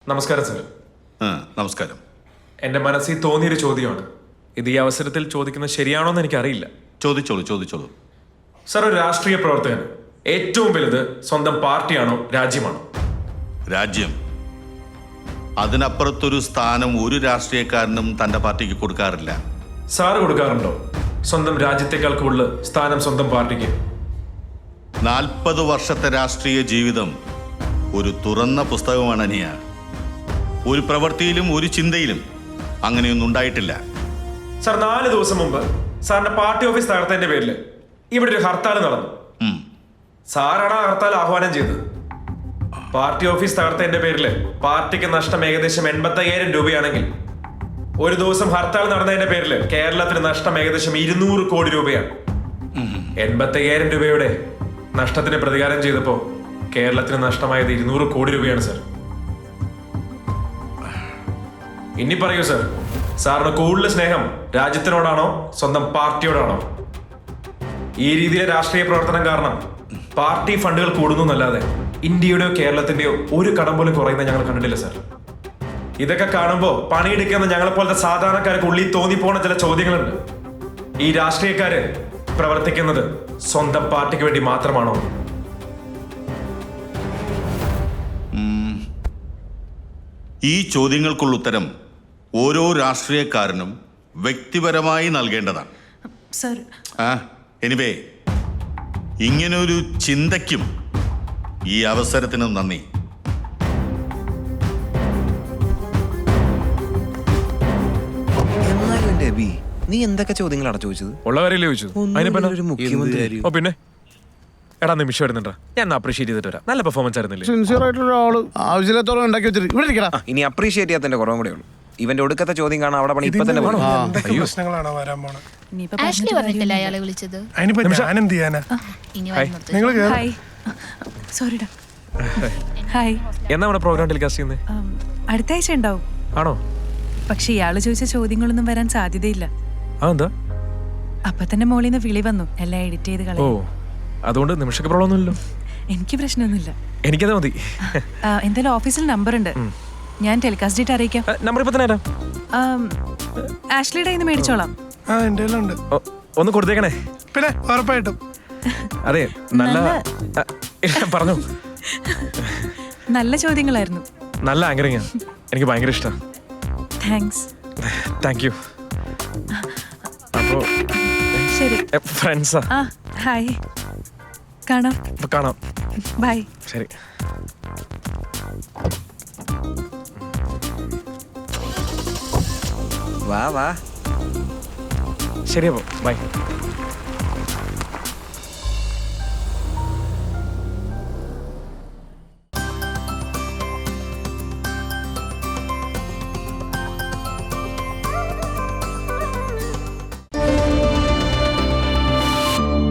നമസ്കാരം സർ. നമസ്കാരം. എൻ്റെ മനസ്സിൽ തോന്നിയൊരു ചോദ്യമാണ്. ഇത് ഈ അവസരത്തിൽ ചോദിക്കുന്നത് ശരിയാണോ എന്ന് എനിക്കറിയില്ല. ചോദിച്ചോളൂ. സർ, ഒരു രാഷ്ട്രീയ പ്രവർത്തകൻ ഏറ്റവും വലുത് സ്വന്തം പാർട്ടിയാണോ രാജ്യമാണോ? രാജ്യം. അതിനപ്പുറത്തൊരു സ്ഥാനം ഒരു രാഷ്ട്രീയക്കാരനും തന്റെ പാർട്ടിക്ക് കൊടുക്കാറില്ല. സാറ് കൊടുക്കാറുണ്ടോ സ്വന്തം രാജ്യത്തെക്കാൾ കൂടുതൽ സ്ഥാനം സ്വന്തം പാർട്ടിക്ക്? 40 വർഷത്തെ രാഷ്ട്രീയ ജീവിതം ഒരു തുറന്ന പുസ്തകമാണ് അനിയ. ഒരു പ്രവൃത്തിയിലും ഒരു ചിന്തയിലും അങ്ങനെയൊന്നും ഉണ്ടായിട്ടില്ല. സർ, 4 ദിവസം മുമ്പ് സാറിന്റെ പാർട്ടി ഓഫീസ് തകർത്തതിന്റെ പേരിൽ ഇവിടെ ഒരു ഹർത്താൽ നടന്നു. സാറാണ് ആ ഹർത്താൽ ആഹ്വാനം ചെയ്തത്. പാർട്ടി ഓഫീസ് തകർത്തതിന്റെ പേരിൽ പാർട്ടിക്ക് നഷ്ടം ഏകദേശം 85,000 രൂപയാണെങ്കിൽ ഒരു ദിവസം ഹർത്താൽ നടന്നതിന്റെ പേരിൽ കേരളത്തിന് നഷ്ടം ഏകദേശം 200 കോടി രൂപയാണ്. 85,000 രൂപയുടെ നഷ്ടത്തിന് പ്രതികാരം ചെയ്തപ്പോ കേരളത്തിന് നഷ്ടമായത് 200 കോടി രൂപയാണ് സർ. ഇനി പറയൂ സർ, സാറിന് കൂടുതൽ സ്നേഹം രാജ്യത്തിനോടാണോ സ്വന്തം പാർട്ടിയോടാണോ? ഈ രീതിയിലെ രാഷ്ട്രീയ പ്രവർത്തനം കാരണം പാർട്ടി ഫണ്ടുകൾ കൂടുന്നു എന്നല്ലാതെ ഇന്ത്യയുടെയോ കേരളത്തിന്റെയോ ഒരു കടം പോലും കുറയുന്ന ഞങ്ങൾ കണ്ടിട്ടില്ല സർ. ഇതൊക്കെ കാണുമ്പോൾ പണിയെടുക്കുന്ന ഞങ്ങളെ പോലത്തെ സാധാരണക്കാർക്ക് ഉള്ളിൽ തോന്നിപ്പോണ ചില ചോദ്യങ്ങളുണ്ട്. ഈ രാഷ്ട്രീയക്കാര് പ്രവർത്തിക്കുന്നത് സ്വന്തം പാർട്ടിക്ക് വേണ്ടി മാത്രമാണോ? ഈ ചോദ്യങ്ങൾക്കുള്ള ഉത്തരം ഓരോ രാഷ്ട്രീയക്കാരനും വ്യക്തിപരമായി നൽകേണ്ടതാണ്. സർ, എനിവേ, ഇങ്ങനൊരു ചിന്തയ്ക്കും ഈ അവസരത്തിനും നന്ദി. നീ എന്തൊക്കെ ചോദ്യങ്ങളാണ് ചോദിച്ചത്? ഉള്ളവരല്ലേ ചോദിച്ചത്? മുഖ്യമന്ത്രി. ഓ പിന്നെ എടാ, നിമിഷം വരുന്നുണ്ടാ, ഞാൻ അപ്രീഷിയേറ്റ് ചെയ്തിട്ട് വരാം. നല്ല പെർഫോമൻസ് ആയിരുന്നില്ലേ? സിൻസിയർ ആയിട്ടുള്ള ആള് ആവശ്യത്തോളം ഉണ്ടാക്കി വെച്ചിട്ട് ഇവിടെ ഇരിക്കടാ. ഇനി അപ്രീഷിയേറ്റ് ചെയ്യാത്തതിന്റെ കുറവും കൂടെ ഉള്ളൂ. ഇവന്റെ ഒടുക്കത്തെ ചോദ്യം കാണാൻ അവിടെ പണി ഇപ്പൊ തന്നെ വേണം. പ്രശ്നങ്ങളാണോ വരാൻ പോണെ? ആഷ്ലി പറഞ്ഞിട്ടില്ല അയാളെ വിളിച്ചത്. അതിനിപ്പോ ഞാൻ എന്ത് ചെയ്യാനാ? ഇനി നിങ്ങൾ ഹായ്. സോറിടാ. ഹായ്. എന്നാ നമ്മുടെ പ്രോഗ്രാം ടെലികാസ്റ്റ് ചെയ്യുന്നത്? അടുത്ത ആഴ്ച ഉണ്ടാവും. ആണോ? പക്ഷെ ഇയാള് ചോദിച്ച ചോദ്യങ്ങളൊന്നും വരാൻ സാധ്യതയില്ല. അതെന്താ? അപ്പൊ തന്നെ മോളിന്ന് വിളി വന്നു, എല്ലാം എഡിറ്റ് ചെയ്ത് ഓ, കളയും. അതുകൊണ്ട് നിമിഷക്ക് പ്രോബ്ലം ഒന്നുമില്ലല്ലോ. എനിക്ക് പ്രശ്നമൊന്നുമില്ല. എനിക്കത് മതി. എന്തായാലും ഓഫീസിൽ നമ്പർ ഉണ്ട്, ഞാൻ ടെലികാസ്റ്റ് ഡേറ്റ് അറിയിക്കാം. നമ്പർ ഇപ്പൊ തന്നെ തരാം. ആഷ്ലിയുടെ കയ്യിൽ നിന്ന് മേടിച്ചോളാം. എന്റെ ഉണ്ട്. ഒന്ന് കൊടുത്തേക്കണേ. പിന്നെ ഉറപ്പായിട്ടും. അതെ, നല്ല പറഞ്ഞു. നല്ല ചോദ്യങ്ങളായിരുന്നു. നല്ല ആങ്കറിങ്ങാ, എനിക്ക് ഭയങ്കര ഇഷ്ടം. താങ്ക്സ്. Thank you. അപ്പോ ശരി, ഫ്രണ്ട്സാ? ഹായ്, കാണാം. കാണാം. ബൈ. ശരി. വാ വാ. ശരി, അപ്പോ ബൈ.